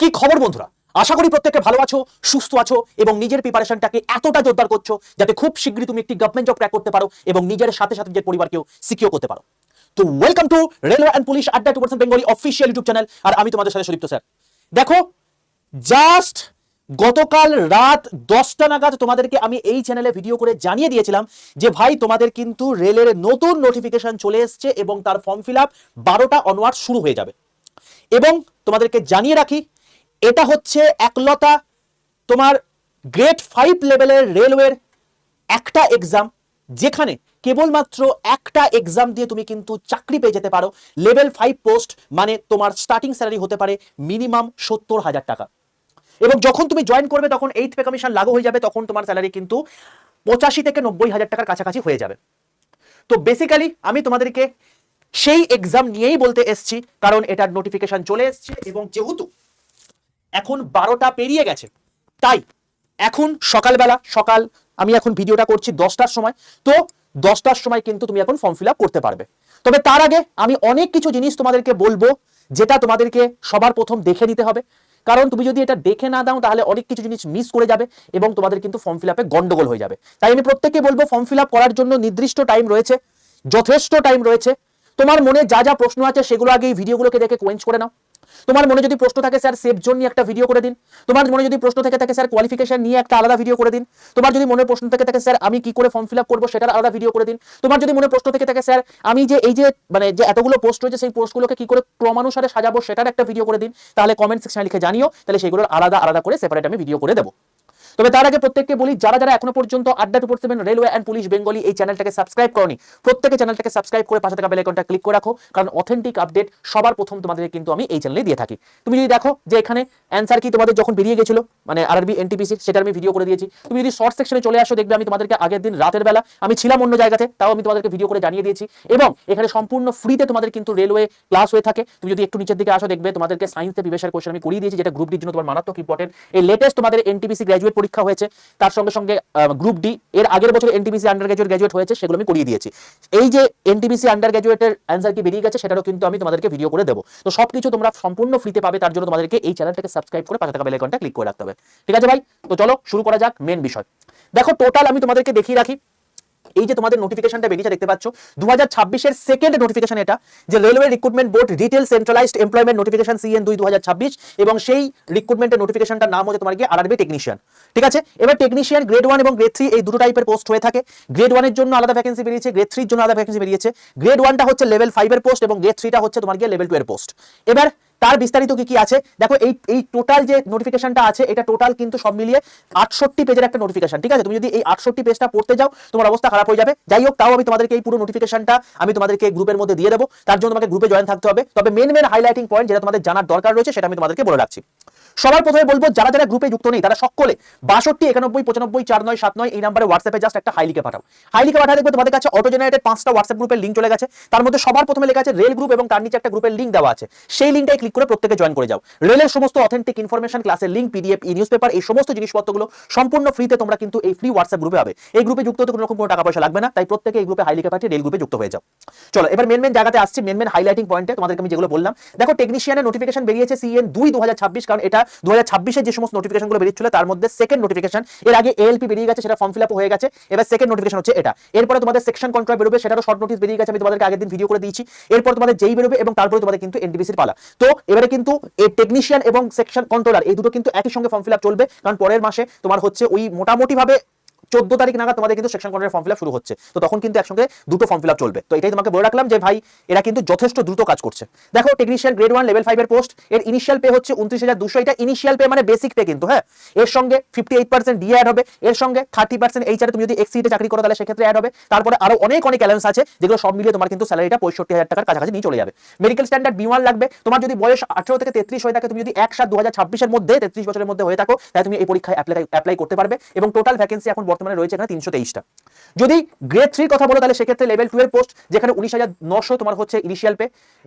কি খবর বন্ধুরা, আশা করি প্রত্যেকে ভালো আছো, সুস্থ আছো এবং নিজের প্রিপারেশনটাকে এতটা জোরদার করছো যাতে খুব শীঘ্রই তুমি একটি গভর্নমেন্ট জব ক্র্যাক করতে পারো এবং নিজের সাথে সাথে নিজের পরিবারকেও সিকিউর করতে পারো। তো welcome to railway and police আড্ডা 2% বেঙ্গলি অফিসিয়াল ইউটিউব চ্যানেল। আর আমি তোমাদের সাথে সুদীপ্ত স্যার। দেখো, জাস্ট গতকাল রাত 10টা নাগাদ তোমাদেরকে আমি এই চ্যানেলে ভিডিও করে জানিয়ে দিয়েছিলাম যে ভাই তোমাদের কিন্তু রেলের নতুন নোটিফিকেশন চলে এসছে এবং তার ফর্ম ফিল আপ 12টা অনওয়ার্ড শুরু হয়ে যাবে। এবং তোমাদেরকে জানিয়ে রাখি, এটা হচ্ছে একলতা তোমার গ্রেড 5 লেভেলের রেলওয়ের একটা এক্সাম, যেখানে কেবলমাত্র একটা এক্সাম দিয়ে তুমি কিন্তু চাকরি পেয়ে যেতে পারো। লেভেল 5 পোস্ট মানে তোমার স্টার্টিং স্যালারি হতে পারে মিনিমাম 70,000 টাকা। এবং যখন তুমি জয়েন করবে তখন 8th পে কমিশন লাগু হয়ে যাবে, তখন তোমার স্যালারি কিন্তু 85 থেকে 90,000 টাকার কাছাকাছি হয়ে যাবে। তো বেসিক্যালি আমি তোমাদেরকে সেই এক্সাম নিয়েই বলতে এসছি, কারণ এটার নোটিফিকেশন চলে এসছে এবং যেহেতু এখন 12টা পেরিয়ে গেছে, তাই এখন সকালবেলা আমি এখন ভিডিওটা করছি 10টার সময়। তো 10টার সময় কিন্তু তুমি এখন ফর্ম ফিল আপ করতে পারবে। তবে তার আগে আমি অনেক কিছু জিনিস তোমাদেরকে বলবো, যেটা তোমাদেরকে সবার প্রথম দেখে নিতে হবে। কারণ তুমি যদি এটা দেখে না দাও তাহলে অনেক কিছু জিনিস মিস করে যাবে এবং তোমাদের কিন্তু ফর্ম ফিল আপে গন্ডগোল হয়ে যাবে। তাই আমি প্রত্যেককে বলবো, ফর্ম ফিল আপ করার জন্য নির্দিষ্ট টাইম রয়েছে, যথেষ্ট টাইম রয়েছে। তোমার মনে যা যা প্রশ্ন আছে সেগুলো আগে এই ভিডিওগুলোকে দেখে কোয়েঞ্চ করে নাও। তোমার মনে যদি প্রশ্ন থাকে স্যার সেফ জোন নিয়ে একটা ভিডিও করে দিন। তোমার মনে যদি প্রশ্ন থেকে থাকে স্যার কোয়ালিফিকেশন নিয়ে একটা আলাদা ভিডিও করে দিন। তোমার যদি মনে প্রশ্ন থেকে থাকে স্যার আমি কি করে ফর্ম ফিল আপ করবো সেটার আলাদা ভিডিও করে দিন। তোমার যদি মনে প্রশ্ন থেকে থাকে স্যার আমি যে এই যে যে এতগুলো পোস্ট রয়েছে সেই পোস্টগুলোকে কি করে ক্রমানুসারে সাজাবো সেটার একটা ভিডিও করে দিন, তাহলে কমেন্ট সেকশনে লিখে জানিও, তাহলে সেগুলোর আলাদা আলাদা করে সেপারেট আমি ভিডিও করে দেবো। তবে তার আগে প্রত্যেককে বলি, যারা যারা এখনো পর্যন্ত আড্ডা 247 রেলওয়ে অ্যান্ড পুলিশ বেঙ্গলি এই চ্যানেলটাকে সাবস্ক্রাইব করনি, প্রত্যেকে চ্যানেলটাকে সাবস্ক্রাইব করে পাশে থাকা বেল আইকনটা ক্লিক করে রাখো, কারণ অথেন্টিক আপডেট সবার প্রথম তোমাদের কিন্তু আমি এই চ্যানেলে দিয়ে থাকি। তুমি যদি দেখো যে এখানে অ্যান্সার কি তোমাদের যখন বেরিয়ে গেছিল মানে আরআরবি এনটিপিসি, সেটার আমি ভিডিও করে দিয়েছি। তুমি যদি শর্ট সেকশনে চলে আসো দেখবে আমি তোমাদেরকে আগের দিন রাতের বেলা, আমি ছিলাম অন্য জায়গাতে, তাও আমি তোমাদেরকে ভিডিও করে জানিয়ে দিয়েছি। এবং এখানে সম্পূর্ণ ফ্রিতে তোমাদের কিন্তু রেলওয়ে ক্লাস হয়ে থাকে। তুমি যদি একটু নিচের দিকে আসো দেখবে তোমাদেরকে সায়েন্সে বিবেশের কোশ্চেন আমি করিয়ে দিয়েছি, যেটা গ্রুপ ডির জন্য তোমার মারাত্মক ইম্পর্টেন্ট। এই লেটেস্ট তোমাদের এনটিপিসি গ্র্যাজুয়েট পরীক্ষা হয়েছে, তার সঙ্গে সঙ্গে গ্রুপ ডি এর আগের বছর এনটিপিসি আন্ডার গ্র্যাজুয়েট হয়েছে, সেগুলো আমি করিয়ে দিয়েছি। এই যে এনটিপিসি আন্ডার গ্র্যাজুয়েটের অ্যান্সার কি বেরিয়ে গেছে সেটারও কিন্তু আমি তোমাদেরকে ভিডিও করে দেবো। তো সবকিছু তোমরা সম্পূর্ণ ফ্রিতে পাবে, তার জন্য তোমাদেরকে এই চ্যানেলটাকে সাবস্ক্রাইব করে পাশে থাকা বেল আইকনটা ক্লিক করে রাখতে হবে। ঠিক আছে ভাই, তো চলো শুরু করা যাক মেন বিষয়। দেখো, টোটাল আমি তোমাদেরকে দেখিয়ে রাখি। এই যে তোমাদের নোটিফিকেশনটা বেরিয়েছে দেখতে পাচ্ছ, 2026 এর সেকেন্ড নোটিফিকেশন এটা, যে railway recruitment board retail centralised employment notification CN 2 2026, এবং সেই রিক্রুটমেন্টের নোটিফিকেশনটার নাম হচ্ছে তোমার কি আরআরবি টেকনিশিয়ান। ঠিক আছে, এবার টেকনিশিয়ান গ্রেড 1 এবং গ্রেড 3 এই দুটো টাইপের পোস্ট হয়ে থাকে। গ্রেড 1 এর জন্য আলাদা ভ্যাকেন্সি বেরিয়েছে, গ্রেড 3 এর জন্য আলাদা ভ্যাকেন্সি বেরিয়েছে। গ্রেড 1টা হচ্ছে লেভেল 5 এর পোস্ট এবং গ্রেড 3টা হচ্ছে তোমার গিয়ে লেভেল 2 এর পোস্ট। এবার তার বিস্তারিত কি কি আছে দেখো। এই টোটাল যে নোটিফিকেশনটা আছে এটা টোটাল কিন্তু সব মিলিয়ে 68 পেজের একটা নোটিফিকেশন। ঠিক আছে, তুমি যদি এই 68 পেজটা পড়তে যাও তোমার অবস্থা খারাপ হয়ে যাবে। যাই হোক, তাও আমি তোমাদেরকে এই পুরো নোটিফিকেশনটা আমি তোমাদেরকে গ্রুপের মধ্যে দিয়ে দেবো, তার জন্য তোমাকে গ্রুপে জয়েন থাকতে হবে। তবে মেন হাইলাইটিং পয়েন্ট যেটা তোমাদের জানার দরকার রয়েছে সেটা আমি তোমাদেরকে বলে রাখছি। সবার প্রথমে বলবো, যারা যারা গ্রুপে যুক্ত নেই তারা সকলে 62 91 95 49 79 এই নাম্বারে হোয়াটসঅ্যাপে জাস্ট একটা হাই লিখে পাঠাও। হাই লিখে পাঠালে দেখবে তোমাদের কাছে অটো জেনারেটেড 5টা হোয়াটসঅ্যাপ গ্রুপের লিংক চলে গেছে। তার মধ্যে সবার প্রথমে লেখা আছে রেল গ্রুপ এবং তার নিচে একটা গ্রুপের লিংক দেওয়া আছে। সেই লিংকটাই ক্লিক করে প্রত্যেকে জয়েন করে যাও। রেলের সমস্ত অথেন্টিক ইনফরমেশন, ক্লাসের লিংক, পিডিএফ, ই নিউজ পেপার, এই সমস্ত জিনিসপত্রগুলো সম্পূর্ণ ফ্রিতে তোমরা কিন্তু এই ফ্রি হোয়াটসঅ্যাপ গ্রুপে হবে। এই গ্রুপে যুক্ত হতে কোনো রকম কোনো টাকা পয়সা লাগবে না, তাই প্রত্যেকে এই গ্রুপে হাই লিখে পাঠিয়ে রেল গ্রুপে যুক্ত হয়ে যাও। চলো এবার মেন জায়গাতে আসছি, মেন হাইলাইটিং পয়েন্টে তোমাদেরকে আমি যেগুলো বললাম। দেখো, টেকনিশিয়ানের নোটিফিকেশন বেরিয়েছে CN 2 2026, কারণ এটা 2026 এর যে সমস্ত নোটিফিকেশনগুলো বেরিয়েছিল তার মধ্যে সেকেন্ড নোটিফিকেশন। এর আগে ALP বেরিয়ে গেছে, সেটা ফর্ম ফিল আপ হয়ে গেছে। এবার সেকেন্ড নোটিফিকেশন হচ্ছে এটা। এরপরে তোমাদের সেকশন কন্ট্রাক্ট বেরোবে, সেটারও শর্ট নোটিস বেরিয়ে গেছে, আমি তোমাদেরকে আগের দিন ভিডিও করে দিয়েছি। এরপর তোমাদের যেই বেরোবে এবং তারপরে তোমাদের কিন্তু এনটিপিসির পালা। তো এবারে কিন্তু এই টেকনিশিয়ান এবং সেকশন কন্ট্রোলার এই দুটো কিন্তু একই সঙ্গে ফর্ম ফিল আপ চলবে, কারণ পরের মাসে তোমার হচ্ছে ওই মোটামুটি ভাবে 14 তারিখ নাগাদ তোমাদের কিন্তু সেকশন কন্ট্রোলের ফর্ম ফিল আপ শুরু হচ্ছে। তো তখন কিন্তু একসঙ্গে দুটো ফর্ম ফিল আপ চলবে। তো এটাই তোমাকে বলে রাখলাম যে ভাই এরা কিন্তু যথেষ্ট দ্রুত কাজ করছে। দেখো, টেকনিশিয়ান গ্রেড 1 লেভেল 5 এর পোস্ট, এর ইনিশিয়াল পে হচ্ছে 29,200। এটা ইনিশিয়াল পে মানে বেসিক পে কিন্তু, হ্যাঁ। এর সঙ্গে 58% ডিএ অ্যাড হবে, এর সঙ্গে 30% এইচআর তুমি যদি এক্সিটে চাকরি করো তাহলে সেক্ষেত্রে অ্যাড হবে। তারপরে আরো অনেক অ্যালাউন্স আছে, যেগুলো সব মিলিয়ে তোমার কিন্তু স্যালারিটা 65,000 টাকার কাছাকাছি নিয়ে চলে যাবে। মেডিকেল স্ট্যান্ডার্ড B1 লাগবে। তোমার যদি বয়স 18 থেকে 33 হয়ে থাকে, তুমি যদি 1/7 2026 এর মধ্যে 33 বছরের মধ্যে হয়ে থাকো, তাহলে তুমি এই পরীক্ষায় অ্যাপ্লাই করতে পারবে। এবং টোটাল ভ্যাকেন্সি এখন বর্তমানে রয়েছে এখানে 323টা। যদি গ্রেড 3 কথা বলো তাহলে সেক্ষেত্রে লেভেল 12 পোস্ট, যেখানে 19,900 তোমার হচ্ছে ইনিশিয়াল পে,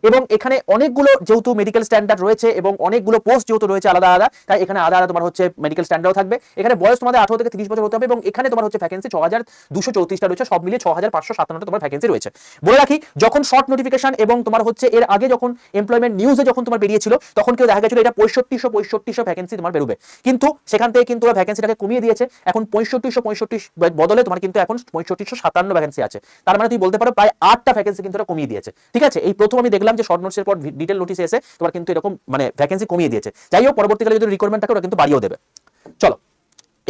এবং এখানে অনেকগুলো যেহেতু মেডিকেল স্ট্যান্ডার্ড রয়েছে এবং অনেকগুলো পোস্ট যেহেতু রয়েছে আলাদা আলাদা, তাই এখানে আলাদা আলাদা তোমার হচ্ছে মেডিকেল স্ট্যান্ডার্ডও থাকবে। এখানে বয়স তোমাদের 18 থেকে 30 বছর হতে হবে এবং এখানে তোমার হচ্ছে ভ্যাকেন্সি 6,234টা রয়েছে, সব মিলিয়ে 6,557টা তোমার ভ্যাকেন্সি রয়েছে। বলে রাখি, যখন শর্ট নোটিফিকেশন এবং তোমার হচ্ছে এর আগে যখন এমপ্লয়মেন্ট নিউজে যখন তোমার বেরিয়েছিল তখন কেউ দেখা গেছিল এটা 6500 ভ্যাকেন্সি তোমার বেরোবে, কিন্তু সেখান থেকে কিন্তু ওরা ভ্যাকেন্সিটাকে কমিয়ে দিয়েছে। এখন 6565 বদলে তোমার কিন্তু এখন 6557 ভ্যাকেন্সি আছে। তার মানে তুমি বলতে পারো প্রায় 8টা ভ্যাকেন্সি কিন্তু ওরা কমিয়ে দিয়েছে। ঠিক আছে, এই প্রথম আমি দেখলাম যে শর্ট নোটসের পর ডিটেল নোটিস এসে তোমার কিন্তু এরকম মানে ভ্যাকেন্সি কমিয়ে দিয়েছে। যাই হোক, পরবর্তীকালে যদি রিকোয়ারমেন্ট থাকে ওরা কিন্তু বাড়িয়েও দেবে। চলো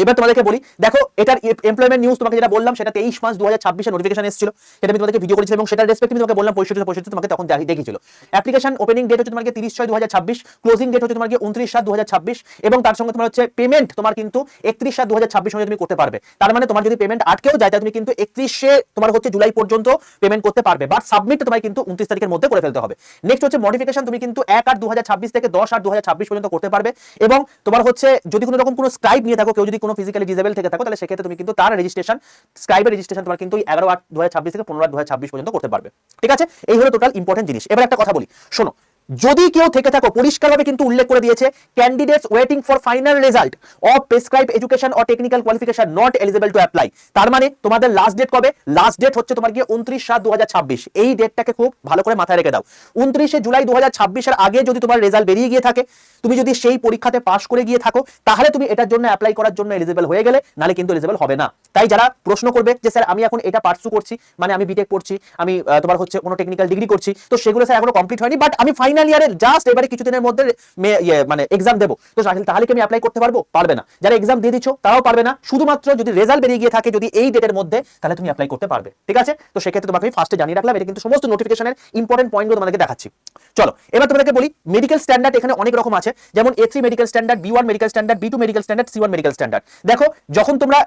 এবার তোমাদেরকে বলি, দেখো এটার এমপ্লয়মেন্ট নিউজ তোমাকে যেটা বললাম সেটা 23/5/2026 নোটিফিকেশন এসেছিল, সেটা আমি তোমাদেরকে ভিডিও করেছিলাম এবং সেটার রেসপেক্টিভ তোমাকে বললাম 65 তোমাকে তখন দেখিয়েছিল। অ্যাপ্লিকেশন ওপেনিং ডেট হচ্ছে তোমার 30/6/2026, ক্লোজিং ডেট হচ্ছে তোমার 29/7/2026 এবং তার সঙ্গে তোমার হচ্ছে পেমেন্ট তোমার কিন্তু 31/7/2026 তুমি করতে পারবে। তার মানে তোমার যদি পেমেন্ট আটকেও যায় তাহলে তুমি কিন্তু 31 তোমার হচ্ছে জুলাই পর্যন্ত পেমেন্ট করতে পারবে, বাট সাবমিট তোমার কিন্তু 29 তারিখের মধ্যে করে ফেলতে হবে। নেক্সট হচ্ছে মডিফিকেশন, তুমি কিন্তু 1/8/2026 থেকে 10/8/2026 পর্যন্ত করতে পারবে এবং তোমার হচ্ছে যদি কোনো রকম কোনো স্ক্রাইব নিয়ে থাকো, কেউ যদি কোনো ফিজিক্যালি ডিসেবল থেকে থাকো, তাহলে সেক্ষেত্রে তুমি কিন্তু তার রেজিস্ট্রেশন, স্ক্রাইবের রেজিস্ট্রেশন তোমার কিন্তু 11/8/2026 থেকে 15/8/2026 পর্যন্ত করতে পারবে। ঠিক আছে, এই হলো টোটাল ইম্পর্টেন্ট জিনিস। এবার একটা কথা বলি, শোনো, যদি কেউ থেকে থাকো পরিষ্কারভাবে কিন্তু উল্লেখ করে দিয়েছে candidates waiting for final result of prescribe education or technical qualification not eligible to apply. তার মানে তোমাদের লাস্ট ডেট কবে? লাস্ট ডেট হচ্ছে তোমার গিয়ে 29/7/2026। এই ডেটটাকে খুব ভালো করে মাথায় রেখে দাও। 29 জুলাই 2026 এর আগে যদি তোমার রেজাল্ট বেরিয়ে গিয়ে থাকে, তুমি যদি সেই পরীক্ষাতে পাশ করে গিয়ে থাকো, তাহলে তুমি এটার জন্য অ্যাপ্লাই করার জন্য এলিজিবল হয়ে গেলে, নালে কিন্তু এলিজিবল হবে না। তাই যারা প্রশ্ন করবে যে স্যার আমি এখন এটা পার্সু করছি, মানে আমি বিটেক করছি, আমি তোমার হচ্ছে কোনো টেকনিক্যাল ডিগ্রি করছি, তো সেগুলো স্যার এখনো কমপ্লিট হয়নি, বাট আমি ফাইনাল ইয়ারে জাস্ট এবারে কিছুদিনের মধ্যে মানে এক্সাম দেবো, তো তাহলে কি আমি অ্যাপ্লাই করতে পারবো? পারবে না। যারা এক্সাম দিয়ে দিচ্ছ তারাও পারবে না, শুধুমাত্র যদি রেজাল্ট বেরিয়ে গিয়ে থাকে যদি এই ডেটের মধ্যে, তাহলে তুমি অ্যাপ্লাই করতে পারবে। ঠিক আছে, তো সেক্ষেত্রে তোমাকে আমি ফার্স্টে জানিয়ে রাখলাম, এটা কিন্তু সমস্ত নোটিফিকেশনের ইম্পর্টেন্ট পয়েন্টগুলো তোমাদেরকে দেখাচ্ছি। চলো এবার তোমাদেরকে বলি, মেডিকেল স্ট্যান্ডার্ড এখানে অনেক রকম আছে, যেমন A3 medical standard, B1 medical standard, B2 medical standard, C1 medical standard. দেখো যখন তোমরা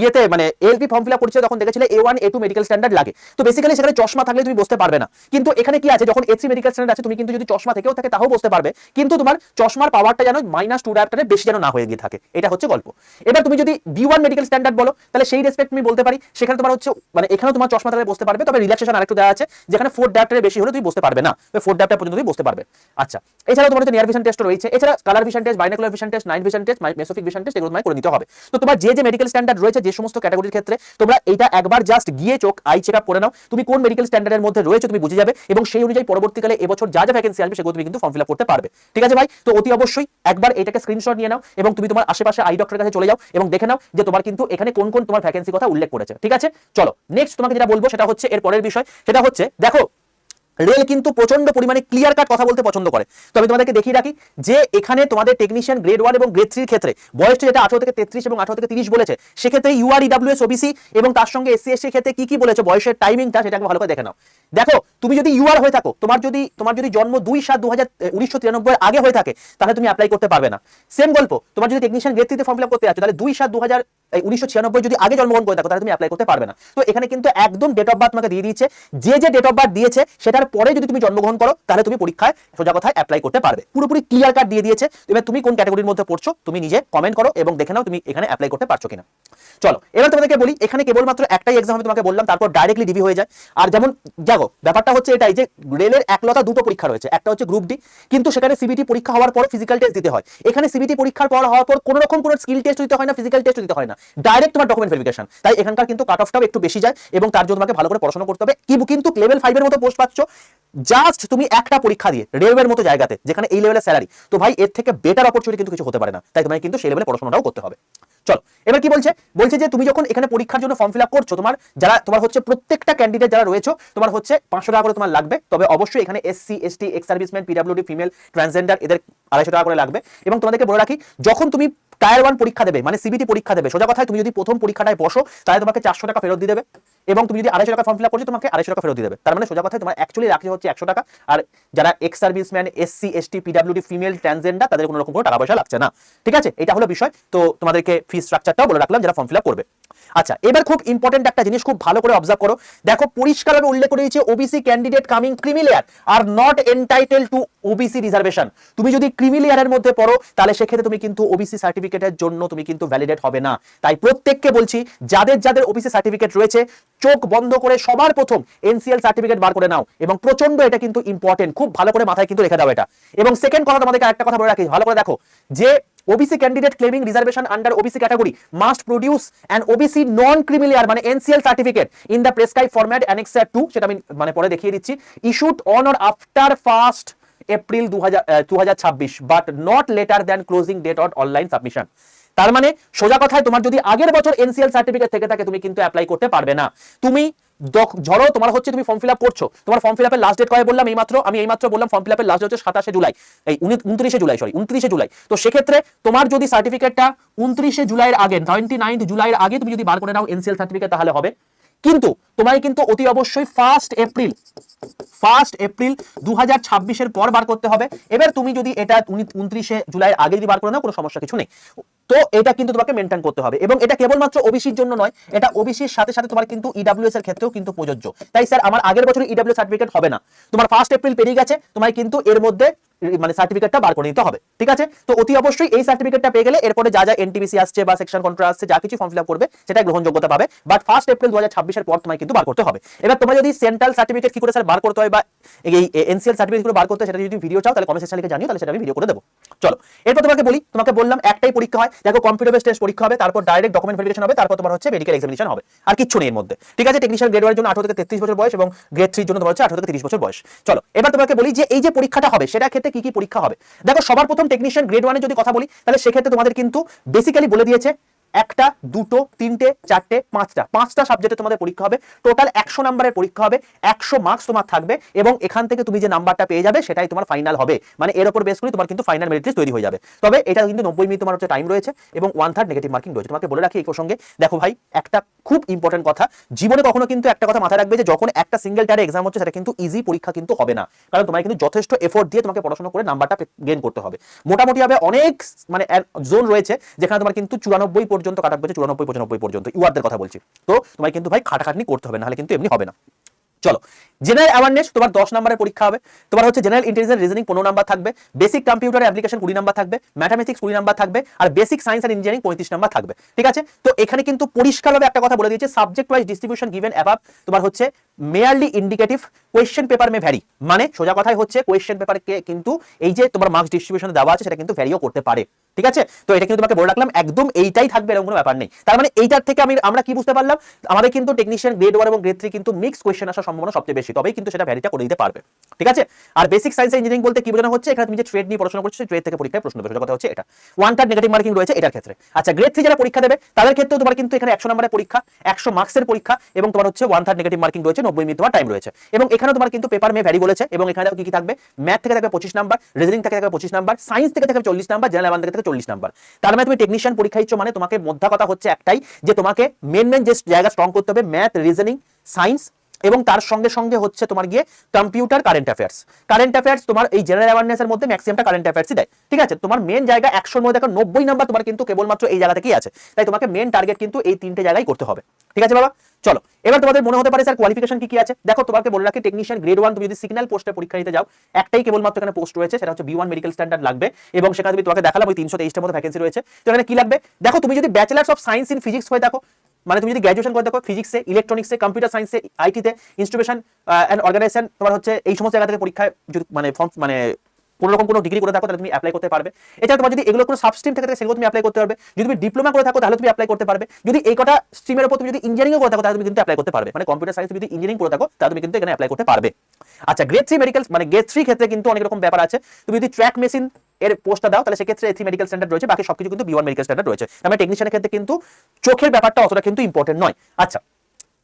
ইয়েতে মানে এলপি ফর্ম ফিল আপ করছিলে তখন দেখেছিলে A1 A2 মেডিকেল স্ট্যান্ডার্ড লাগে, তো বেসিক্যালি সেখানে চশমা থাকলে তুমি বসতে পারবে না। কিন্তু এখানে কি আছে, যখন A3 মেডিকেল স্ট্যান্ডার্ড আছে তুমি কিন্তু যদি চশমা থেকেও থাকে তাও বসতে পারবে, কিন্তু তোমার চশমার পাওয়ারটা যেন -2 ডায়োপ্টারের বেশি যেন না হয়ে গিয়ে থাকে, এটা হচ্ছে গল্প। এবার তুমি যদি B1 মেডিকেল স্ট্যান্ডার্ড বলো, তাহলে সেই রেসপেক্ট আমি বলতে পারি সেখানে তোমার হচ্ছে মানে এখানেও তোমার চশমা থাকলে বসতে পারবে, তবে রিল্যাক্সেশন আরেকটু দেওয়া আছে, যেখানে 4 ডায়োপ্টারের বেশি হলে তুমি বসতে পারবে না, 4 ডায়োপ্টার পর্যন্ত তুমি বসতে পারবে। আচ্ছা, এছাড়াও তোমার হচ্ছে নিয়ার ভিশন টেস্ট রয়েছে, এছাড়া colour vision test, binocular vision test, night vision test, mesopic vision test, এগুলো তোমায় করে নিতে হবে। তো তোমার যে মেডিকেল স্ট্যান্ডার্ড রয়েছে যে সমস্ত ক্যাটাগরির ক্ষেত্রে, তোমরা এটা একবার জাস্ট গিয়ে চোখ আই চেকআপ করে নাও, তুমি কোন মেডিকেল স্ট্যান্ডার্ডের মধ্যে রয়েছে তুমি বুঝে যাবে এবং সেই অনুযায়ী পরবর্তীকালে এবছর যা যা ভ্যাকেন্সি আসবে সেগুলো তুমি কিন্তু ফর্ম ফিল আপ করতে পারবে। ঠিক আছে ভাই, তো অতি অবশ্যই একবার এটাকে স্ক্রিনশট নিয়ে নাও এবং তুমি তোমার আশেপাশে আই ডক্টরের কাছে চলে যাও এবং দেখে নাও যে তোমার কিন্তু এখানে কোন কোন তোমার ভ্যাকেন্সি কথা উল্লেখ করেছে। ঠিক আছে, চলো নেক্সট তোমাকে যেটা বলবো সেটা হচ্ছে এর পরের বিষয়, সেটা হচ্ছে দেখো রেল কিন্তু প্রচন্ড পরিমাণে ক্লিয়ার কাট কথা বলতে পছন্দ করে। তো আমি তোমাদেরকে দেখিয়ে রাখি যে এখানে তোমাদের টেকনিশিয়ান গ্রেড 1 এবং গ্রেড 3 এর ক্ষেত্রে বয়সটা যেটা 18 থেকে 33 এবং 18 থেকে 30 বলেছে, সেক্ষেত্রে ইউআর ইডব্লিউএস ওবিসি এবং তার সঙ্গে এসসি এসটি ক্ষেত্রে কি কি বলেছে বয়সের টাইমিংটা সেটাকে ভালো করে দেখে নাও। দেখো তুমি যদি ইউআর হয়ে থাকো, তোমার যদি জন্ম 2/7/1993 আগে হয়ে থাকে, তাহলে তুমি অ্যাপ্লাই করতে পারবে না। সেম গল্প, তোমার যদি টেকনিশিয়ান গ্রেড 3 তে ফর্ম ফিল আপ করতে আছো, তাহলে 2/7/1996 যদি আগে জন্মগ্রহণ করে থাকো তাহলে তুমি অ্যাপ্লাই করতে পারবে না। তো এখানে কিন্তু একদম ডেট অফ বার্থ তোমাকে দিয়ে দিয়েছে, যে ডেট অফ বার্থ দিয়েছে সেটার পরে যদি তুমি জন্মগ্রহণ করো তাহলে তুমি পরীক্ষায় সোজা কথায় অ্যাপ্লাই করতে পারবে। পুরোপুরি ক্লিয়ার কাট দিয়ে দিয়েছে। এবার তুমি কোন ক্যাটাগরির মধ্যে পড়ছো তুমি নিজে কমেন্ট করো এবং দেখে নাও তুমি এখানে অ্যাপ্লাই করতে পারছো কিনা। চলো এবার তোমাদেরকে বলি, এখানে কেবলমাত্র একটাই এক্সাম হবে তোমাকে বললাম, তারপর ডাইরেক্টলি ডিভি হয়ে যায়। আর যেমন জাগো ব্যাপারটা হচ্ছে এটাই যে রেলের একলতা দুটো পরীক্ষা রয়েছে, একটা হচ্ছে গ্রুপ ডি, কিন্তু সেখানে সিবিটি পরীক্ষা হওয়ার পর ফিজিক্যাল টেস্ট দিতে হয়। এখানে সিবিটি পরীক্ষার পর হওয়ার পর কোনো রকম কোনো স্কিল টেস্ট দিতে হয় না, ফিজিক্যাল টেস্ট দিতে হয় না, ডাইরেক্ট তোমার ডকুমেন্ট ভেরিফিকেশন। তাই এখানকার কিন্তু কাট অফটাও একটু বেশি যায় এবং তার জন্য তোমাকে ভালো করে পড়াশোনা করতে হবে। কিন্তু লেভেল 5 এর মতো পোস্ট পাচ্ছ জাস্ট তুমি একটা পরীক্ষা দিয়ে রেলওয়ের মতো জায়গাতে, যেখানে এই লেভেলের স্যালারি, তো ভাই এর থেকে বেটার অপরচুনিটি কিন্তু কিছু হতে পারে না। তাই তোমাকে কিন্তু সেই লেভেলে পড়াশোনাটাও করতে হবে। চলো এবার কি বলছে যে তুমি যখন এখানে পরীক্ষার জন্য ফর্ম ফিল আপ করছো, তোমার হচ্ছে প্রত্যেকটা ক্যান্ডিডেট যারা রয়েছে তোমার হচ্ছে 500 টাকা করে তোমার লাগবে। তবে অবশ্যই এখানে SC ST ex serviceman PWD female transgender এদের 250 টাকা করে লাগবে। এবং তোমাদেরকে বলে রাখি, যখন তুমি টায়ার 1 পরীক্ষা দেবে মানে সিবিটি পরীক্ষা দেবে, সোজা কথায় তুমি যদি প্রথম পরীক্ষাটায় বসো তাহলে তোমাকে 400 টাকা ফেরত দিয়ে দেবে এবং তুমি যদি 250 টাকা ফর্ম ফিল আপ করছো তোমাকে 250 টাকা ফেরত দিয়ে দেবে। তার মানে সোজা কথায় তোমার অ্যাকচুয়ালি রাখতে হচ্ছে 100 টাকা। আর যারা ex serviceman SC ST PWD female transgender তাদের কোনো রকম কোনো টাকা পয়সা লাগছে না। ঠিক আছে, এটা হলো বিষয়। তো তোমাদেরকে ফি স্ট্রাকচারটাও বলে রাখলাম যারা ফর্ম ফিল আপ করবে। আচ্ছা, এবার খুব ইম্পর্টেন্ট একটা জিনিস খুব ভালো করে অবজার্ভ করো। দেখো পরিষ্কারভাবে উল্লেখ করে দিয়েছে OBC candidate coming creamy layer are not entitle to OBC reservation. তুমি যদি ক্রিমি লেয়ারের মধ্যে পড়ো তাহলে সেক্ষেত্রে তুমি কিন্তু ওবিসি সার্টিফিকেটের জন্য তুমি কিন্তু ভ্যালিডেট হবে না। তাই প্রত্যেককে বলছি যাদের যাদের ওবিসি সার্টিফিকেট রয়েছে চোখ বন্ধ করে সবার প্রথম এনসিএল সার্টিফিকেট বার করে নাও, এবং প্রচন্ড এটা কিন্তু ইম্পর্টেন্ট, খুব ভালো করে মাথায় কিন্তু রেখে দাও এটা। এবং সেকেন্ড কথা তোমাদেরকে একটা কথা বলে রাখি, ভালো করে দেখো যে OBC candidate claiming reservation under OBC category must produce an OBC non-creamy layer মানে NCL certificate in the prescribed format annexure 2, সেটা আমি মানে পরে দেখিয়ে দিচ্ছি, issued on or after 1st April 2026 but not later than closing date on online submission। তার মানে সোজা কথায় তোমার যদি আগের বছর NCL সার্টিফিকেট থেকে থাকে তুমি কিন্তু অ্যাপ্লাই করতে পারবে না। তুমি ধরো তোমার হচ্ছে তুমি ফর্ম ফিল আপ করছো, তোমার ফর্ম ফিল আপের লাস্ট ডেট কবে বললাম আমি এইমাত্র বললাম ফর্ম ফিল আপের লাস্ট ডেট হচ্ছে 27 জুলাই, এই 29 জুলাই। তো সেক্ষেত্রে তোমার যদি সার্টিফিকেটটা 29 জুলাইয়ের আগে 29 জুলাইয়ের আগে তুমি যদি বার করে নাও এনসিএল সার্টিফিকেট তাহলে হবে, কিন্তু তোমায় কিন্তু অতি অবশ্যই 1 এপ্রিল 2026 পর বার করতে হবে। এবার তুমি যদি এটা 29 জুলাইয়ের আগে যদি বার করে নাও কোনো সমস্যা কিছু নেই, তো এটা কিন্তু তোমাকে মেনটেন করতে হবে। এবং এটা কেবলমাত্র ওবিসির জন্য নয়, এটা ওবিসির সাথে সাথে তোমার কিন্তু ইডব্লিউএস এর ক্ষেত্রেও কিন্তু প্রযোজ্য। তাই স্যার আমার আগের বছর ইডব্লিউ সার্টিফিকেট হবে না, তোমার 1 এপ্রিল পেরিয়ে গেছে, তোমায় কিন্তু এর মধ্যে মানে সার্টিফিকেটটা বার করে নিতে হবে, ঠিক আছে? তো অতি অবশ্যই এই সার্টিফিকেটটা পেয়ে গেলে এরপরে যা যা এনটিবিসি আসছে বা সেকশন কন্ট্রোল আসছে যা কিছু ফর্ম ফিল আপ করবে সেটা গ্রহণযোগ্যতা পাবে, বাট 1 এপ্রিল 2026 পর তোমায় কিন্তু বার করতে হবে। এবার তোমরা যদি সেন্ট্রাল সার্টিফিকেট কি করে স্যার বার করতে হয় বা এই এনসিএল সার্টিফিকেট করে বার করতে হয় সেটা যদি ভিডিও চাও তাহলে কমেন্ট সেকশনে লিখে জানিও, তাহলে সেটা আমি ভিডিও করে দেবো। চলো এরপর তোমাকে বললাম একটাই পরীক্ষা হয়, দেখো কম্পিউটার বেসড টেস্ট পরীক্ষা হবে, তারপর ডাইরেক্ট ডকুমেন্ট ভেরিফিকেশন হবে, তারপর তোমার হচ্ছে মেডিকেল এক্সামিনেশন হবে, আর কিচ্ছু নেই এর মধ্যে, ঠিক আছে? টেকনিশিয়ান গ্রেড 1 এর জন্য 18 থেকে 33 বছর বয়স এবং গ্রেড 3 এর জন্য তোমার হচ্ছে 18 থেকে 30 বছর বয়স। চলো এবার তোমাকে বলি যে এই যে পরীক্ষাটা হবে সেটা ক্ষেত্রে কি কি পরীক্ষা হবে। দেখো সবার প্রথম টেকনিশিয়ান গ্রেড 1 এর যদি কথা বলি তাহলে সেক্ষেত্রে তোমাদের কিন্তু বেসিক্যালি বলে দিয়েছে একটা, দুটো, তিনটে, চারটে, পাঁচটা সাবজেক্টে তোমাদের পরীক্ষা হবে। টোটাল 100 নম্বরের পরীক্ষা হবে, 100 মার্কস তোমার থাকবে এবং এখান থেকে তুমি যে নাম্বারটা পেয়ে যাবে সেটাই তোমার ফাইনাল হবে, মানে এর উপর বেস করে তোমার কিন্তু ফাইনাল মেরিট লিস্ট তৈরি হয়ে যাবে। তবে এটা কিন্তু 90 মিনিট তোমার হচ্ছে টাইম রয়েছে এবং 1/3 নেগেটিভ মার্কিং রয়েছে। তোমাকে বলে রাখি এই প্রসঙ্গে, দেখো ভাই একটা খুব ইম্পর্টেন্ট কথা, জীবনে কখনো কিন্তু একটা কথা মাথায় রাখবে যে যখন একটা সিঙ্গেল টায়ারে এক্সাম হচ্ছে সেটা কিন্তু ইজি পরীক্ষা কিন্তু হবে না, কারণ তোমাকে কিন্তু যথেষ্ট এফোর্ট দিয়ে তোমাকে পড়াশোনা করে নাম্বারটা গেইন করতে হবে। মোটামুটি ভাবে অনেক মানে জোন রয়েছে যেখানে তোমার কিন্তু 94 পর্যন্ত কাট অফ হচ্ছে, 94 95 পর্যন্ত ইউআরদের কথা বলছি। তো তোমায় কিন্তু ভাই খাটাখাটনি করতে হবে, নাহলে কিন্তু এমনি হবে না। চলো জেনারেল অ্যাওয়ারনেস তোমার 10 নম্বরের পরীক্ষা হবে, তোমার হচ্ছে জেনারেল ইন্টেলিজেন্স রিজনিং 15 নাম্বার থাকবে, বেসিক কম্পিউটার অ্যাপ্লিকেশন 20 নাম্বার থাকবে, ম্যাথমেটিক্স 20 নাম্বার থাকবে, আর basic science and engineering 35 number থাকবে, ঠিক আছে? তো এখানে কিন্তু পরিষ্কারভাবে একটা কথা বলে দিয়েছে, subject wise distribution given above তোমার হচ্ছে মেয়ারলি ইন্ডিকেটিভ, কোয়েশ্চেন পেপার মে ভ্যারি, মানে সোজা কথাই হচ্ছে কোয়েশ্চেন পেপারকে কিন্তু এই যে তোমার মার্কস ডিস্ট্রিবিউশনে দেওয়া আছে সেটা কিন্তু ভ্যারিও করতে পারে, ঠিক আছে? তো এটা কিন্তু তোমাকে বলে রাখলাম, একদম এইটাই থাকবে এরকম কোনো ব্যাপার নেই। তার মানে এইটার থেকে আমরা কি বুঝতে পারলাম, আমাদের কিন্তু টেকনিশিয়ান গ্রেড 1 এবং গ্রেড 3 কিন্তু মিক্স কোয়েশ্চেন আসার সম্ভাবনা সবচেয়ে বেশি, তবেই কিন্তু সেটা ভ্যারিটা করে দিতে পারবে, ঠিক আছে? আর বেসিক সায়েন্স ইঞ্জিনিয়ারিং বলতে কি বোঝানো হচ্ছে, এখানে তুমি যে ট্রেড নিয়ে পড়াশোনা করছো ট্রেড থেকে পরীক্ষায় প্রশ্ন দেবে, সোজা কথা হচ্ছে এটা 1/3 নেগেটিভ মার্কিং রয়েছে এটার ক্ষেত্রে। আচ্ছা গ্রেড 3 যারা পরীক্ষা দেবে তাদের ক্ষেত্রেও তোমার কিন্তু এখানে 100 নম্বরের পরীক্ষা, 100 মার্কসের পরীক্ষা এবং তোমার হচ্ছে 1/3 নেগেটিভ মার্কিং রয়েছে, 90 মিনিট তোমার টাইম রয়েছে। এবং এখানে তোমার কিন্তু পেপার মে ভ্যারি বলেছে, এবং এখানে কি কি থাকবে, ম্যাথ থেকে থাকবে 25 নাম্বার, রিজনিং থেকে থাকবে 25 নাম্বার, সায়েন্স থেকে থাকবে 40 নাম্বার, জেনারেল অ্যাওয়ারনেস থেকে 40 নাম্বার। তার মানে তুমি টেকনিশিয়ান পরীক্ষা দিচ্ছ মানে তোমাকে মোদ্দা কথা হচ্ছে একটাই, যে তোমাকে মেন যে জায়গা স্ট্রং করতে হবে ম্যাথ, রিজনিং, সায়েন্স এবং তার সঙ্গে সঙ্গে হচ্ছে তোমার গিয়ে কম্পিউটার, কারেন্ট অ্যাফেয়ার্স তোমার এই জেনারেল অ্যাওয়ারনেসের মধ্যে ম্যাক্সিমামটা কারেন্ট অ্যাফেয়ার্সই দেয়, ঠিক আছে? তোমার মেন জায়গা 100 এর মধ্যে দেখো 90 নাম্বার তোমার কিন্তু কেবলমাত্র এই জায়গা থেকেই আছে, তাই তোমাকে মেন টার্গেট কিন্তু এই তিনটে জায়গায় করতে হবে, ঠিক আছে বাবা? চলো এবার তোমাদের মনে হতে পারে স্যার কোয়ালিফিকেশন কি কি আছে। দেখো তোমাকে বলে রাখি টেকনিশিয়ান গ্রেড 1 তুমি যদি সিগন্যাল পোস্টে পরীক্ষা দিতে যাও একটাই কেবলমাত্র এখানে পোস্ট রয়েছে, সেটা হচ্ছে B1 মেডিকেল স্ট্যান্ডার্ড লাগবে, এবং সেখানে তুমি তোমাকে দেখালাম ওই 323 এর মতো ভ্যাকেন্সি রয়েছে। তো এখানে কি লাগবে দেখো, তুমি যদি bachelor's of science in physics হয়ে দেখো, মানে তুমি যদি গ্র্যাজুয়েশন করে দেখো ফিজিক্সে, ইলেকট্রনিক্সে, কম্পিউটার সায়েন্সে, আইটিতে, ইনস্ট্রুমেশন এন্ড অর্গানাইজেশন তোমার হচ্ছে এই সমস্ত জায়গা থেকে পরীক্ষায় যদি মানে ফর্ম মানে কোনো রকম কোনো ডিগ্রি করে থাকো তাহলে তুমি অ্যাপ্লাই করতে পারবে। এছাড়া তোমার যদি এগুলো কোনো সাবস্ট্রিম থেকে সেগুলো তুমি অ্যাপ্লাই করতে পারবে, যদি তুমি ডিপ্লোমা করে থাকো তাহলে তুমি অ্যাপ্লাই করতে পারবে, যদি এই কটা স্ট্রিমের উপর তুমি যদি ইঞ্জিনিয়ারিং করে থাকো তাহলে তুমি কিন্তু অ্যাপ্লাই করতে পারবে, মানে কম্পিউটার সায়েন্স যদি ইঞ্জিনিয়ারিং করে থাকো তাহলে তুমি কিন্তু এখানে অ্যাপ্লাই করতে পারবে। আচ্ছা গ্রেড 3 মেডিকেল মানে গ্রেড 3 ক্ষেত্রে কিন্তু অনেক রকম ব্যাপার আছে, তুমি যদি ট্র্যাক মেশিন এর পোস্টটা দাও তাহলে সেক্ষেত্রে A3 মেডিকেল স্ট্যান্ডার্ড রয়েছে, বাকি সবকিছু কিন্তু B1 মেডিকেল স্ট্যান্ডার্ড রয়েছে। তার মানে টেকনিশিয়ানের ক্ষেত্রে কিন্তু চোখের ব্যাপারটা অতটা কিন্তু ইম্পর্টেন্ট নয়। আচ্ছা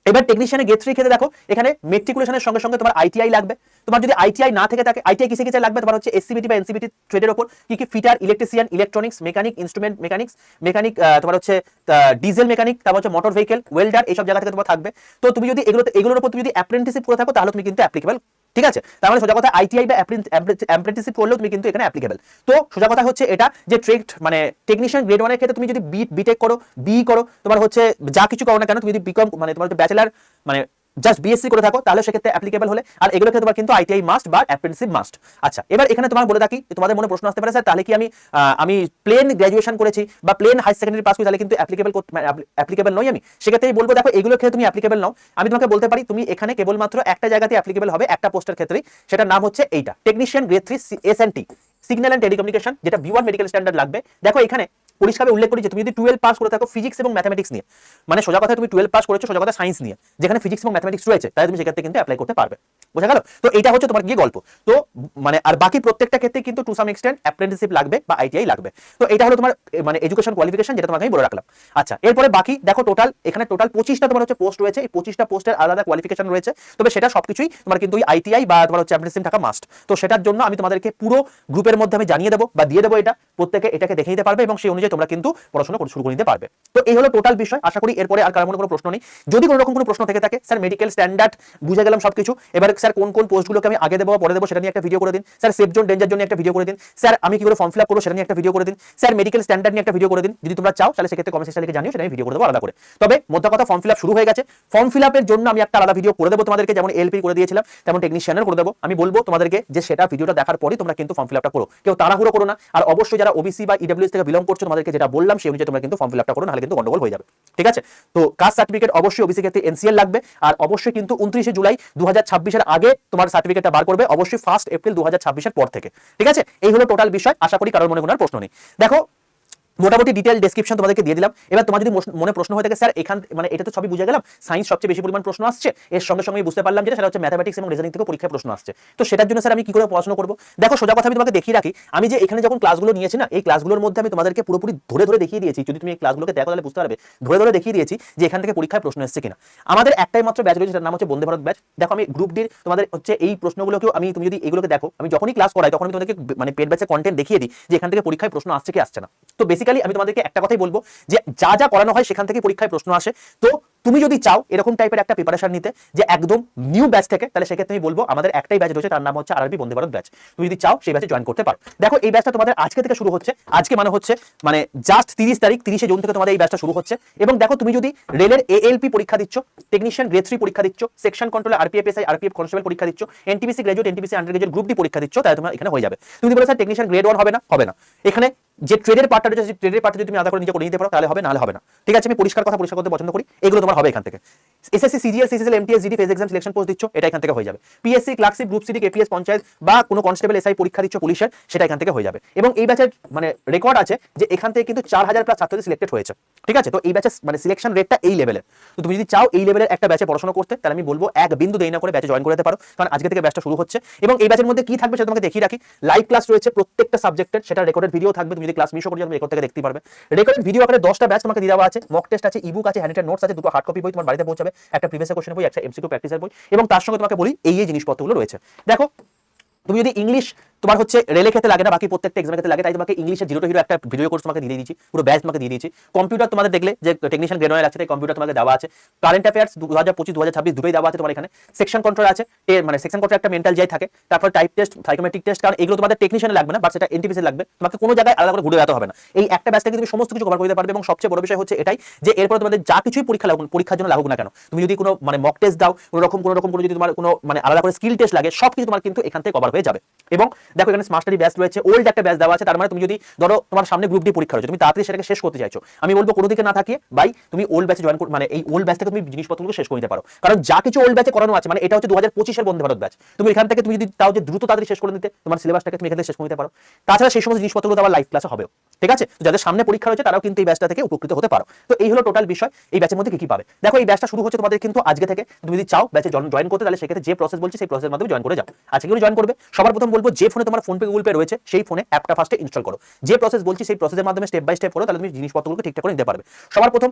এবার টেকনিশিয়ানের গ্রেড 3 ক্ষেত্রে দেখো এখানে মেট্রিকুলেশনের সঙ্গে সঙ্গে তোমার আইটিআই লাগবে, তোমার যদি আইটিআই না থেকে থাকে আইটিআই কিসে কিসে লাগবে, তোমার হচ্ছে এসসিবিটি বা এনসিবিটি ট্রেডের উপর কি কি fitter, electrician, electronics, mechanic, instrument mechanic তোমার হচ্ছে ডিজেল মেকানিক, তারপর হচ্ছে মোটর ভেহিকেল, ওয়েল্ডার, এইসব জায়গা থেকে তোমার থাকবে। তো তুমি যদি এগুলোর উপর তুমি যদি অ্যাপ্রেন্টিসশিপ করে থাকো তাহলে তুমি কিন্তু অ্যাপ্লিকেবল ঠিক আছে, তার মানে সোজা কথা আইটিআই বা অ্যাপ্রেন্টিসশিপ করলেও তুমি কিন্তু এখানে অ্যাপ্লিকেবল। তো সোজা কথা হচ্ছে এটা যে ট্রেড মানে টেকনিশিয়ান গ্রেড 1 এর ক্ষেত্রে তুমি যদি বিটেক করো, বি করো, তোমার হচ্ছে যা কিছু করো না কেন, তুমি যদি বিকম মানে তোমার ব্যাচেলার মানে জাস্ট বিএসসি করে থাকো তাহলে সেক্ষেত্রে অ্যাপ্লিকেবল হলে, আর এগুলো ক্ষেত্রে তোমার কিন্তু আইটিআই মাস্ট বা অ্যাপ্রেন্টিসশিপ মাস্ট। আচ্ছা, এবার এখানে তোমার বলে থাকি, তোমাদের মনে প্রশ্ন আসতে পারে স্যার তাহলে কি আমি প্লেন গ্র্যাজুয়েশন করেছি বা প্লেন হাই সেকেন্ডারি পাস করেছি তাহলে কিন্তু অ্যাপ্লিকেবল নই আমি? সেক্ষেত্রে বলবো দেখো এগুলোর ক্ষেত্রে তুমি অ্যাপ্লিকেবল নাও। আমি তোমাকে বলতে পারি তুমি এখানে কেবলমাত্র একটা জায়গাতে অ্যাপ্লিকেবল হবে, একটা পোস্টের ক্ষেত্রেই, সেটার নাম হচ্ছে এইটা technician grade 3 SNT, signal and telecommunication, যেটা B1 মেডিকেল স্ট্যান্ডার্ড লাগবে। দেখো এখানে পরিষ্কার উল্লেখ করি যে তুমি যদি 12 পাস করে থাকো ফিজিক্স এবং ম্যাথমেটিক্স নিয়ে, মানে সোজা কথা তুমি 12 পাস করেছো সোজা কথা সায়েন্স নিয়ে, যেখানে ফিজিক্স এবং ম্যাথমেটিক্স রয়েছে, তাহলে তুমি সেক্ষেত্রে কিন্তু অ্যাপ্লাই করতে পারবে। বোঝা গেল? তো এটা হচ্ছে তোমার গিয়ে গল্প। তো মানে আর বাকি প্রত্যেকটা ক্ষেত্রে কিন্তু টু সাম এক্সটেন্ট অ্যাপ্রেন্টিসশিপ লাগবে বা আইটিআই লাগবে। তো এটা হলো তোমার মানে এডুকেশন কোয়ালিফিকেশন, যেটা তোমাকে আমি বলে রাখলাম। আচ্ছা, এরপরে বাকি দেখো টোটাল এখানে টোটাল 25টা তোমার হচ্ছে পোস্ট রয়েছে। এই 25টা পোস্টের আলাদা কোয়ালিফিকেশন রয়েছে, তবে সেটা সবকিছুই তোমার কিন্তু আইটিআই বা তোমার হচ্ছে অ্যাপ্রেন্টিসশিপ থাকা মাস্ট। তো সেটার জন্য আমি তোমাদেরকে পুরো গ্রুপের মধ্যে আমি জানিয়ে দেবো বা দিয়ে দেবো, এটা প্রত্যেকে এটাকে দেখে নিতে পারবে এবং সেই অনুযায়ী তোমরা কিন্তু পড়াশোনা শুরু করে নিতে পারবে। তো এই হলো টোটাল বিষয়। আশা করি এরপরে আর কারোর মনে কোনো প্রশ্ন নেই। যদি কোনো রকম কোনো প্রশ্ন থেকে থাকে, স্যার মেডিকেল স্ট্যান্ডার্ড বুঝে গেলাম সবকিছু, এবার স্যার কোন কোন পোস্টগুলোকে আমি আগে দেবো পরে দেবো সেটা নিয়ে একটা ভিডিও করে দিন। স্যার সেফ জোন ডেঞ্জার জন্য একটা ভিডিও করে দিন। স্যার আমি কি করে ফর্ম ফিল আপ করবো সেটা নিয়ে একটা ভিডিও করে দিন। স্যার মেডিকেল স্ট্যান্ডার্ড নিয়ে একটা ভিডিও করে দিন। যদি তোমরা চাও তাহলে সেক্ষেত্রে কমেন্ট সেকশনে লিখে জানিও, সেটা আমি ভিডিও করে দেবো আলাদা করে। তবে মোদ্দা কথা ফর্ম ফিল আপ শুরু হয়ে গেছে। ফর্ম ফিল আপের জন্য আমি একটা আলাদা ভিডিও করে দেবো তোমাদেরকে, যেমন এলপি করে দিয়েছিলাম তেমন টেকনিশিয়ানের করে দেবো। আমি বলবো তোমাদেরকে যে সেটা ভিডিওটা দেখার পরই তোমরা কিন্তু ফর্ম ফিল আপটা করো, কেউ তাড়াহুড়ো করো না। আর অবশ্যই যারা ওবিসি বা ইডব্লিউএস থেকে বিলং করছো তোমাদেরকে যেটা বললাম সেই অনুযায়ী তোমরা কিন্তু ফর্ম ফিল আপটা করো, নাহলে কিন্তু গন্ডগোল হয়ে যাবে। ঠিক আছে? তো কাস্ট সার্টিফিকেট অবশ্যই ওবিসি ক্ষেত্রে এনসিএল লাগবে, আর অবশ্যই কিন্তু 29 জুলাই 2026 এর আগে তোমার সার্টিফিকেটটা বার করবে, অবশ্যই 1 এপ্রিল 2026 এর পর থেকে। ঠিক আছে? এই হলো টোটাল বিষয়। আশা করি কারোর মনে কোনো প্রশ্ন নেই। দেখো মোটামুটি ডিটেইল ডেসক্রিপশন তোমাদেরকে দিয়ে দিলাম। এবার তোমার যদি মনে প্রশ্ন হয়ে থাকে স্যার এখান মানে এটা তো সবই বুঝে গেলাম, সায়েন্স সবচেয়ে বেশি পরিমাণ প্রশ্ন আসছে, এর সঙ্গে সঙ্গে বুঝতে পারলাম যেটা সেটা হচ্ছে ম্যাথমেটিক্স এবং রিজনিং থেকে পরীক্ষায় প্রশ্ন আসছে। তো সেটার জন্য স্যার আমি কি করে পড়াশোনা করব? দেখো সোজা কথা আমি তোমাকে দেখিয়ে রাখি, আমি যে এখানে যখন ক্লাসগুলো নিয়েছি না, এই ক্লাসগুলোর মধ্যে আমি তোমাদেরকে পুরোপুরি ধরে ধরে দেখিয়ে দিয়েছি। যদি তুমি এই ক্লাসগুলোকে দেখো তাহলে বুঝতে পারবে, ধরে ধরে দেখিয়ে দিয়েছি যে এখান থেকে পরীক্ষায় প্রশ্ন এসেছে কিনা। আমাদের একটাই মাত্র ব্যাচ রয়েছে, যার নাম হচ্ছে বন্দে ভারত ব্যাচ। দেখো আমি গ্রুপ ডির তোমাদের হচ্ছে এই প্রশ্নগুলোকেও আমি তুমি যদি এগুলোকে দেখো, আমি যখনই ক্লাস করাই তখন আমি তোমাদেরকে মানে পেড ব্যাচের কন্টেন্ট দেখিয়ে দিই যে এখান থেকে পরীক্ষায় প্রশ্ন আসছে কি আসছে না। তো বেসিক্যালি আমি তোমাদেরকে একটা কথাই বলবো যে যা যা করানো হয় সেখান থেকে পরীক্ষায় প্রশ্ন আসে। তো তুমি যদি চাও এরকম টাইপের একটা প্রিপারেশন নিতে যে একদম নিউ ব্যাচ থেকে, তাহলে সেক্ষেত্রে আমি বলবো আমাদের একটাই ব্যাচ রয়েছে, তার নাম হচ্ছে আরআরবি বন্দে ভারত ব্যাচ। তুমি যদি চাও সেই ব্যাচে জয়েন করতে পারো। দেখো এই ব্যাচটা তোমাদের আজকে থেকে শুরু হচ্ছে, আজকে মানে হচ্ছে মানে জাস্ট 30 তারিখ 30 জুন থেকে তোমাদের এই ব্যাচটা শুরু হচ্ছে। এবং দেখো তুমি যদি রেলের এএলপি পরীক্ষা দিচ্ছ, টেকনিশিয়ান গ্রেড 3 পরীক্ষা দিচ্ছ, সেকশন কন্ট্রোলে আরপিএফ এসআই আরপিএফ কনস্টেবল পরীক্ষা দিচ্ছ, NTPC graduate NTPC under graduate group D পরীক্ষা দিচ্ছ, তাহলে তোমার এখানে হয়ে যাবে। তুমি যদি বলো স্যার টেকনিশিয়ান গ্রেড 1 হবে না, হবে না। এখানে যে ট্রেডের পার্টটা রয়েছে, ট্রেডের পার্টটা যদি তুমি আলাদা করে নিজে করে নিতে পারো তাহলে হবে, নাহলে হবে না। ঠিক আছে? আমি পরিষ্কার করতে পছন্দ করি, এগুলো তোমার হবে এখান থেকে। SSC CGL CCl MTS GD phase exam selection post দিচ্ছ, এটা এখান থেকে হয়ে যাবে। PSC clerkship group CD KPS panchayat বা কোনো কনস্টেবল এসআই পরীক্ষা দিচ্ছ পুলিশের, সেটা এখান থেকে হয়ে যাবে। এবং এই ব্যাচের মানে রেকর্ড আছে যে এখান থেকে কিন্তু 4000 প্লাস ছাত্রদের সিলেক্টেড হয়েছে। ঠিক আছে? তো এই ব্যাচের মানে সিলেকশন রেটটা এই লেভেলের। তো তুমি যদি চাও এই লেভেলের একটা ব্যাচে পড়াশোনা করতে, তাহলে আমি বলবো এক বিন্দু দেরি না করে ব্যাচে জয়েন করে যেতে পারো, কারণ আজকে থেকে ব্যাচটা শুরু হচ্ছে। এবং এই ব্যাচের মধ্যে কি থাকবে সেটা তোমাকে দেখিয়ে রাখি। লাইভ ক্লাস রয়েছে প্রত্যেকটা সাবজেক্টের, সেটা রেকর্ডেড ভিডিও থাকবে। তুমি যদি ক্লাস মিসও করে যাবে রেকর্ড থেকে দেখতে পারবে। রেকর্ডেড ভিডিও আকারে 10টা ব্যাচ তোমাকে দিয়ে দেওয়া আছে, মক টেস্ট আছে, ইবুক আছে, হ্যান্ড নোটস আছে, দুটো হার্ড কপি বই তোমার বাড়িতে পৌঁছাবে, একটা প্রিভিয়াস কোশ্চেন বই, একটা এমসিকিউ প্র্যাকটিসের বই। এবং তার সঙ্গে তোমাকে বলি এই জিনিসপত্রগুলো রয়েছে। দেখো তুমি যদি ইংলিশ তোমার হচ্ছে রেলের ক্ষেত্রে লাগে না, বাকি প্রত্যেকটা এক্সামের ক্ষেত্রে লাগে, তাই তোমাকে ইংলিশের জিরো টু হিরো একটা ভিডিও কোর্স তোমাকে দিয়ে দিয়েছি, পুরো ব্যাচ তোমাকে দিয়ে দিয়েছি। কম্পিউটার তোমাদের দেখলে যে টেকনিশিয়ান গ্রেড 1 আছে, তাই কম্পিউটার তোমাকে দেওয়া আছে। কারেন্ট অ্যাফেয়ার্স 2025 2026 দুটোই দেওয়া আছে তোমার এখানে। সেকশন কন্ট্রোল আছে, মানে সেকশন কন্ট্রোল একটা মেন্টাল যাই থাকে, তারপর টাইপ টেস্ট, সাইকোমেট্রিক টেস্ট, কারণ এগুলো তোমাদের টেকনিশিয়ানে লাগবে না, বাট সেটা এনটিপিসি লাগবে। তোমাকে কোনো জায়গায় আলাদা করে ঘুরে যেতে হবে না, এই একটা ব্যাচ থেকে তুমি সমস্ত কিছু কভার করতে পারবে। এবং সবচেয়ে বড় বিষয় হচ্ছে এটাই যে এরপর তোমাদের যা কিছুই পরীক্ষার জন্য লাগুক না কেন, তুমি যদি কোনো মানে মক টেস্ট দাও, কোনো রকম কোনো যদি তোমার কোনো মানে আলাদা করে স্কিল টেস্ট লাগে, সব কিছু তোমার কিন্তু এখান থেকে কভার হয়ে যাবে। এবং দেখো এখানে স্মার্ট স্টাডি ব্যাচ রয়েছে, ওল্ড একটা ব্যাচ দেওয়া আছে। তার মানে তুমি যদি ধরো তোমার সামনে গ্রুপ ডি পরীক্ষা রয়েছে, তুমি তাড়াতাড়ি সেটাকে শেষ করতে চাইছো, আমি বলবো কোনো দিকে না থাকিয়ে ভাই তুমি ওল্ড ব্যাচে জয়েন মানে এই ওল্ড ব্যাচ থেকে তুমি জিনিসপত্রগুলো শেষ করে নিতে পারো। কারণ যা কিছু ওল্ড ব্যাচে করানো আছে, মানে এটা হচ্ছে 2025 এর বন্দে ভারত ব্যাচ, তুমি এখান থেকে তুমি যদি তাও যে দ্রুত তাড়াতাড়ি শেষ করে নিতে তোমার সিলেবাসটাকে তুমি এখান থেকে শেষ করে নিতে পারো। তাছাড়া সেই সমস্ত জিনিসপত্রগুলো আবার লাইভ ক্লাসে হবে। ঠিক আছে? তো যাদের সামনে পরীক্ষা রয়েছে তারাও কিন্তু এই ব্যাচটা থেকে উপকৃত হতে পারো। তো এই হলো টোটাল বিষয়। এই ব্যাচের মধ্যে কি কি পাবে দেখো, এই ব্যাচটা শুরু হচ্ছে তোমাদের কিন্তু আজকে থেকে। তুমি যদি চাও ব্যাচে জয়েন করতে, তাহলে সেক্ষেত্রে যে প্রসেস বলছি সেই প্রসেসের মাধ্যমে জয়েন করে যাও। আজকে কিন্তু জয়েন করবে, সবার প্রথম বলবো যে ফোনে তোমার ফোন পে গুগল পে রয়েছে সেই ফোনে অ্যাপটা ফার্স্টে ইনস্টল করো। যে প্রসেস বলছি সেই প্রসেসের মাধ্যমে স্টেপ বাই স্টেপ করো, তাহলে তুমি জিনিসপত্রগুলো ঠিকঠাক করে নিতে পারবে। সবার প্রথম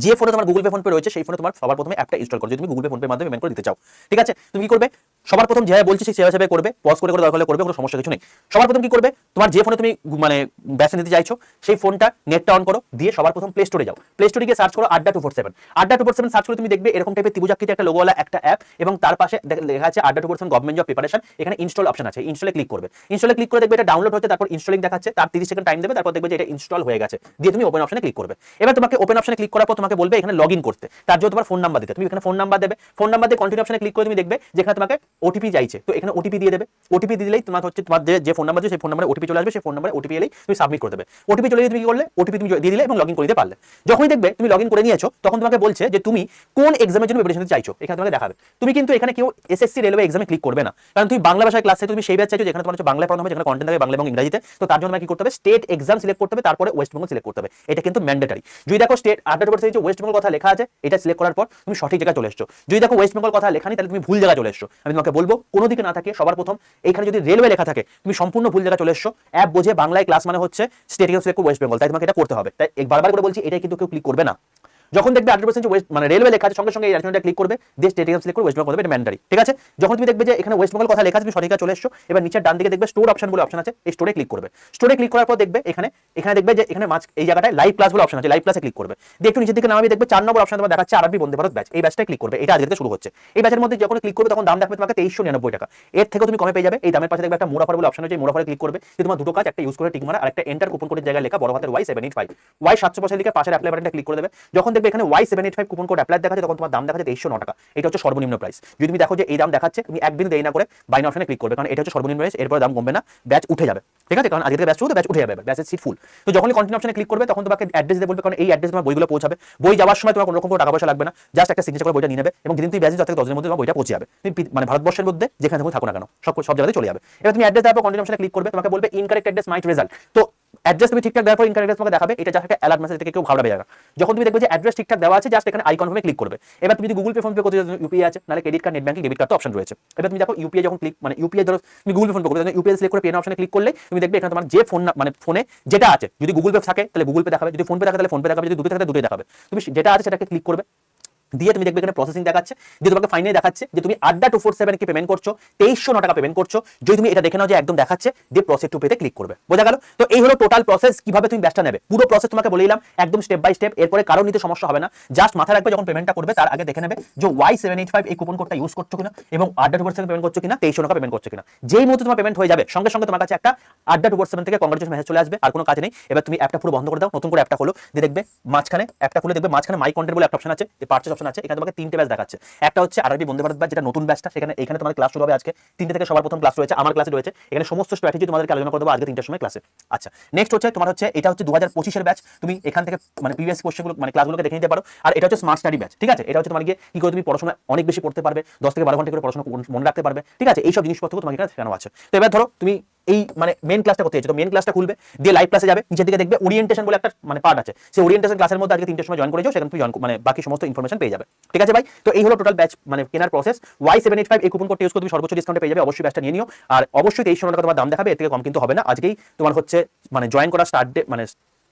যে ফোনে তোমার গুগল পে ফোন পে রয়েছে সেই ফোনে তোমার সবার প্রথমে অ্যাপটা ইনস্টল করো, যদি তুমি গুগল পে ফোন পের মাধ্যমে পেমেন্ট করে দিতে চাও। ঠিক আছে, তুমি কি করবে, সবার প্রথম যেভাবে বলছি সেই সেভাবে করবে, পজ করে দরকার হলে করবে, কোনো সমস্যা কিছু নেই। সবার প্রথম কি করবে, তোমার যে ফোনে তুমি মানে ব্যাচ নিতে চাইছো সেই ফোনটা নেটটা অন করো, দিয়ে সবার প্রথম প্লে স্টোরে যাও, প্লে স্টোরে গিয়ে সার্চ করো আড্ডা 247। আড্ডা 247 সার্চ করে তুমি দেখবে এরকম টাইপের ত্রিভুজাকৃতি একটা লোগোওয়ালা একটা অ্যাপ, এবং তার পাশে লেখা আছে আড্ডা 247 গভর্নমেন্ট জব প্রিপারেশন। এখানে ইনস্টল অপশন আছে, ইনস্টলে ক্লিক করবে। ইনস্টলে ক্লিক করে দেখবে এটা ডাউনলোড হচ্ছে, তারপর ইনস্টলিং দেখাচ্ছে, তার 30 সেকেন্ড টাইম দেবে, তারপর দেখবে যে এটা ইনস্টল হয়ে গেছে, দিয়ে তুমি ওপেন অপশনে ক্লিক করবে। এবার তোমাকে ওপেন অপশনে ক্লিক করার পর তোমাকে বলবে এখানে লগইন করতে, তার জন্য তোমার ফোন নাম্বার দিতে, তুমি এখানে ফোন নাম্বার দেবে। ফোন নাম্বার দিয়ে কন্টিনিউ অপশনে ক্লিক করে তুমি দেখবে যেখানে তোমাকে ওটিপি চাইছে, তো এখানে ওটিপি দিয়ে দেবে। ওটিপি দিলেই তোমার হচ্ছে তোমার যে ফোন নাম্বার আছে সেই ফোন নাম্বারে ওটিপি চলে আসবে, সেই ফোন নাম্বারে ওটিপি এলেই তুমি সাবমিট করে দেবে। ওটিপি চলে গিয়ে তুমি কি করলে, ওটিপি তুমি দিয়ে দিলে এবং লগইন করে দিতে পারলে। যখনই দেখবে তুমি লগইন করে নিয়েছো তখন তোমাকে বলছে যে তুমি কোন এক্সামের জন্য প্রিপারেশন নিতে চাইছো, এখানে তোমাকে দেখাবে। তুমি কিন্তু এখানে কেউ এসএসসি রেলওয়ে এক্সামে ক্লিক করবে না, কারণ তুমি বাংলা ভাষায় ক্লাসে তুমি সেই ব্যাচ চাইছো যেখানে তোমার হচ্ছে বাংলায় পড়ানো হবে, যেখানে কন্টেন্ট থাকবে বাংলা এবং ইংরেজিতে। তো তার জন্য কি করতে হবে, স্টেট এক্সাম সিলেক্ট করতে হবে, তারপরে ওয়েস্ট বেঙ্গল সিলেক্ট করতে হবে, এটা কিন্তু ম্যান্ডেটরি। যদি দেখো স্টেট আড্ডা যে ওয়েস্ট বেঙ্গল কথা লেখা আছে এটা সিলেক্ট করার পর তুমি সঠিক জায়গায় চলে এসছো। যদি দেখো ওয়েস্ট বেঙ্গল কথা লেখা নেই তাহলে তুমি ভুল জায়গায় চলে এসছো। আমি তোমাকে বলবো কোনো দিকে না থাকে সবার প্রথম এইখানে যদি রেলওয়ে লেখা থাকে তুমি সম্পূর্ণ ভুল জায়গায় চলে এসছো। অ্যাপ বোঝে বাংলায় ক্লাস মানে হচ্ছে state exam select West Bengal, তাই তোমাকে এটা করতে হবে। তাই বারবার করে বলছি এটাই কিন্তু কেউ ক্লিক করবে না। যখন দেখবে 100% ওয়েস্ট মানে রেলওয়ে লেখা আছে সঙ্গে সঙ্গে এই অপশনটা ক্লিক করবে, দিয়ে স্টেট এক্সাম সিলেক্ট করে ওয়েস্ট বেঙ্গল করবে, এটা ম্যান্ডেটরি। ঠিক আছে, যখন তুমি দেখবে যে এখানে ওয়েস্ট বেঙ্গল কথা লেখা আছে তুমি সঠিক চলে এসছো, এবার নিচের ডান দিকে দেখবে স্টোর অপশন বলে অপশন আছে, এই স্টোরে ক্লিক করবে। স্টোরে ক্লিক করার পর দেখবে এখানে দেখবে যে এখানে এই জায়গাটায় লাইভ ক্লাস বলে অপশন আছে, লাইভ ক্লাসে ক্লিক করবে। দিয়ে একটু নিচের দিকে নামাবে দেখবে 4 নম্বর অপশন তোমার দেখাচ্ছে আরবি বন্দে ভারত ব্যাচ, এই ব্যাচটাই ক্লিক করবে। এটা আজকে থেকে শুরু হচ্ছে। এই ব্যাচের মধ্যে যখন ক্লিক করবে তখন দাম দেখবে তোমাকে 2399 টাকা, এর থেকে তুমি কমে পেয়ে যাবে। এই দামের পাশে দেখবে একটা মোর অফার বলে অপশন আছে, এই মোর অফারে ক্লিক করবে। যে তোমার দুটো কাজ, একটা ইউজ করে টিক মারা আর একটা এন্টার কুপন কোডের জায়গায় লেখা বড় হাতের Y785 Y785 লিখে পাশের অ্যাপ্লাই বাটনটা ক্লিক করে দেবে। যখন দেখবে এখানে Y785 কুপন কোড অ্যাপ্লাই দেখাচ্ছে তখন তোমার দাম দেখাচ্ছে 2309 টাকা, এটা হচ্ছে সর্বনিম্ন প্রাইস। যদি তুমি দেখো যে এই দাম দেখাচ্ছে তুমি একদিন দেরি না করে বাই নাও অপশনে ক্লিক করবে, কারণ এটা হচ্ছে সর্বনিম্ন প্রাইস, এরপর দাম কমবে না, ব্যাচ উঠে যাবে। ঠিক আছে, কারণ আজকে থেকে ব্যাচ শুরু, ব্যাচ উঠে যাবে, ব্যাচের সিট ফুল। তো যখনই কন্টিনিউ অপশনে ক্লিক করবে তখন তোমাকে অ্যাড্রেস দিতে বলবে, কারণ এই অ্যাড্রেস তোমার বইগুলো পৌঁছাবে। বই যাওয়ার সময় তোমার কোনো রকম টাকা পয়সা লাগবে না, জাস্ট একটা সিগনেচার করে বইটা নিয়ে নেবে, এবং যেদিন তুমি ব্যাচ দিতে 10 দিনের মধ্যে তোমার বইটা পৌঁছে যাবে। তুমি মানে ভারতবর্ষের মধ্যে যেখানে তুমি থাকো না কেন সব জায়গায় চলে যাবে। এবার তুমি অ্যাড্রেস দেওয়ার পর কন্টিনিউ অপশনে ক্লিক করবে, তোমাকে বলবে ইনকারেক্ট অ্যাড্রেস মাইট রেজাল্ট। তো অ্যাড্রেস তুমি ঠিকঠাক দেওয়ার পর ইনকারেক্ট অ্যাড্রেস তোমাকে দেখাবে, এটা জাস্ট একটা অ্যালার্ট মেসেজ থেকে কেউ ঘাবড়াবে না। যখন তুমি দেখবে যে অ্যাড্রেস ঠিকঠাক দেওয়া আছে জাস্ট এখানে আই কনফার্মে ক্লিক করবে। এবার তুমি যদি গুগল পে ফোন পে করতে ইউপিআই আছে, নাহলে credit card net banking debit card তো অপশন রয়েছে। এবার তুমি দেখো ইউপিআই যখন ক্লিক মানে ইউপিআই ধরো তুমি গুগল পে ফোন পে করতে ইউপিআই সিলেক্ট করে পে অপশনে ক্লিক করলে তুমি দেখবে এখানে তোমার যে ফোন মানে ফোনে যেটা আছে, যদি গুগল পে থাকে তাহলে গুগল পে দেখাবে, যদি ফোন পে থাকে তাহলে ফোন পে দেখাবে, যদি দুটো থাকে দুটোই দেখাবে। তুমি যেটা আছে সেটাকে ক্লিক করবে, দিয়ে তুমি দেখবে এখানে প্রসেসিং দেখাচ্ছে, দিয়ে তোমাকে ফাইনালি দেখাচ্ছে যে তুমি আড্ডা 247 কে পেমেন্ট করছো, 2309 টাকা পেমেন্ট করছো। যদি তুমি এটা দেখে নাও যে একদম দেখাচ্ছে, দিয়ে প্রসেস টু পেতে ক্লিক করবে। বোঝা গেল? তো এই হলো টোটাল প্রসেস, কিভাবে তুমি ব্যাচটা নেবে। পুরো প্রসেস তোমাকে বলে দিলাম একদম স্টেপ বাই স্টেপ, এরপরে কারো নিতে সমস্যা হবে না। জাস্ট মাথায় রাখবে যখন পেমেন্টটা করবে তার আগে দেখে নেবে যে Y785 এই কুপন কোডটা ইউজ করছো কিনা, এবং আড্ডা 247 পেমেন্ট করছো কিনা, 2300 টাকা পেমেন্ট করছো কিনা। যেই মুহূর্তে তোমার পেমেন্ট হয়ে যাবে সঙ্গে সঙ্গে তোমার কাছে একটা আড্ডা 247 থেকে কংগ্রেচুলেশন মেসেজ চলে আসবে, আর কোনো কাজ নেই। এবার তুমি অ্যাপটা পুরো বন্ধ করে দাও, নতুন করে অ্যাপটা খোলো, দিয়ে দেখবে মাঝখানে অ্যাপটা খুলে দেখবে মাঝখানে মাই কন্টেন্ট বলে একটা অপশন আছে, পারচেজ অপশন আছে, এখানে তোমাকে 3টে ব্যাচ দেখাচ্ছে। একটা হচ্ছে আরবি বন্দে ভারত ব্যাচ, যেটা নতুন ব্যাচটা, এখানে তোমাদের ক্লাস শুরু হবে আজকে 3টে থেকে, সবার প্রথম ক্লাস রয়েছে, আমার ক্লাসে রয়েছে। এখানে সমস্ত স্ট্র্যাটেজি তোমাদেরকে আলোচনা করে দেবো আজকে 3টার সময় ক্লাসে। আচ্ছা, নেক্সট হচ্ছে তোমার হচ্ছে এটা হচ্ছে 2025 এর ব্যাচ, তুমি এখান থেকে মানে প্রিভিয়াস কোশ্চেনগুলো মানে ক্লাসগুলোকে দেখে নিতে পারো। আর এটা হচ্ছে স্মার্ট স্টাডি ব্যাচ। ঠিক আছে, এটা হচ্ছে তোমার গিয়ে কি করে তুমি পড়াশোনা অনেক বেশি পড়তে পারবে, 10 থেকে 12 ঘন্টা করে পড়াশোনা মনে রাখতে পারবে। ঠিক আছে, এইসব জিনিসপত্র তোমাকে এখানে শেখানো আছে। তো এবার ধরো তুমি এই মানে মেন ক্লাসটা করতে চাইছো, তো মেন ক্লাসটা খুলবে, দিয়ে লাইভ ক্লাসে যাবে, নিচের দিকে দেখবে ওরিয়েন্টেশন বলে একটা মানে পার্ট আছে, সেই ওরিয়েন্টেশন ক্লাসের মধ্যে আজকে 3টের সময় জয়েন করেছো, সেখানে তুমি মানে বাকি সমস্ত ইনফরমেশন পেয়ে যাবে। ঠিক আছে ভাই, তো এই হলো টোটাল ব্যাচ মানে কেনার প্রসেস। Y785 এই কুপন কোড ইউজ করে তুমি সর্বোচ্চ ডিসকাউন্টে পেয়ে যাবে, অবশ্যই ব্যাচটা নিয়ে নিও। আর অবশ্যই 2300 টাকা তোমার দাম দেখাবে, এর থেকে কম কিন্তু হবে না। আজকেই তোমার হচ্ছে মানে জয়েন করার স্টার্ট ডেট মানে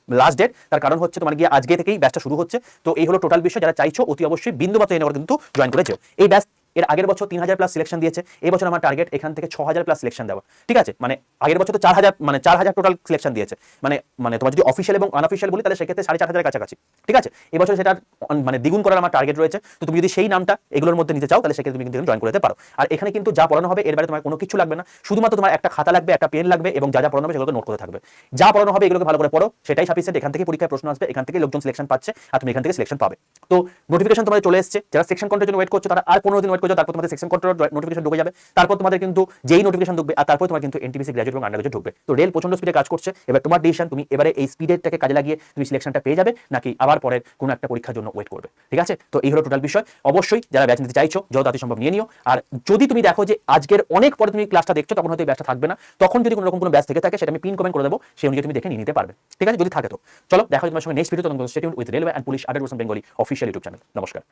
লাস্ট ডেট, তার কারণ হচ্ছে তোমার গিয়ে আজকে থেকেই ব্যাচটা শুরু হচ্ছে। তো এই হলো টোটাল বিষয়, যারা চাইছো অতি অবশ্যই বিন্দুমাত্র এনে কিন্তু জয়েন করেছো। এই ব্যাচ এর আগের বছর 3000 প্লাস সিলেকশন দিয়েছে, এই বছর আমার টার্গেট এখান থেকে 6000 প্লাস সিলেকশন দেওয়া। ঠিক আছে, মানে আগের বছর তো 4000 টোটাল সিলেকশন দিয়েছে, মানে তোমার যদি অফিসিয়াল এবং আনঅফিসিয়াল বলি তাহলে সেক্ষেত্রে 4500 এর কাছাকাছি। ঠিক আছে, এবছর সেটা মানে দ্বিগুণ করার আমার টার্গেট রয়েছে। তো তুমি যদি সেই নামটা এগুলোর মধ্যে নিতে চাও তাহলে সেক্ষেত্রে তুমি কিন্তু জয়েন করতে পারো। আর এখানে কিন্তু যা পড়ানো হবে এর বাইরে তোমার কোনো কিছু লাগবে না, শুধুমাত্র তোমার একটা খাতা লাগবে, একটা পেন লাগবে, এবং যা পড়ানো হবে সেগুলোকে নোট করতে থাকবে। যা পড়ানো হবে এগুলোকে ভালো করে পড়ো, সেটাই সাফিসিয়েন্ট। এখান থেকে পরীক্ষায় প্রশ্ন আসবে, এখান থেকে লোকজন সিলেকশন পাচ্ছে, আর তুমি এখান থেকে সিলেকশন পাবে। তো নোটিফিকেশন তোমাদের চলে এসেছে, যারা সেকশন কন্ট্রোলের জন্য ওয়েট করছো তারা আর 15 দিন ওয়েট করছো, তারপর তোমাদের সেকশন কন্ট্রোল নোটিফিকেশন ঢুকে যাবে। তারপর তোমাদের কিন্তু যেই নোটিফিকেশন ঢুকবে আর তারপর তোমার কিন্তু এনটিপিসি গ্র্যাজুয়েট এবং আন্ডার গ্র্যাজুয়েট ঢুকবে। তো রেল প্রচন্ড স্পিডে কাজ করছে, এবার তোমার ডিসিশন, তুমি এবারে এই স্পিডেরটাকে কাজে লাগিয়ে তুমি সিলেকশনটা পেয়ে যাবে, নাকি আবার পরের কোনো একটা পরীক্ষার জন্য ওয়েট করবে। ঠিক আছে, তো এই হলো টোটাল বিষয়। অবশ্যই যারা ব্যাচ নিতে চাইছো যত তাড়াতাড়ি সম্ভব নিয়ে নিও। আর যদি তুমি দেখো যে আজকের অনেক পরে তুমি ক্লাসটা দেখছো তখন হয়তো এই ব্যাচটা থাকবে না, তখন যদি কোনো রকম কোনো ব্যাচ থেকে থাকে সেটা আমি পিন কমেন্ট করে দেবো, সেই অনুযায়ী তুমি দেখে নিয়ে নিতে পারবে। ঠিক আছে, যদি থাকে তো চলো দেখা হয় তোমার সঙ্গে নেক্সট ভিডিও। তখন stay tuned with railway and police 100% Bengali official YouTube channel. নমস্কার।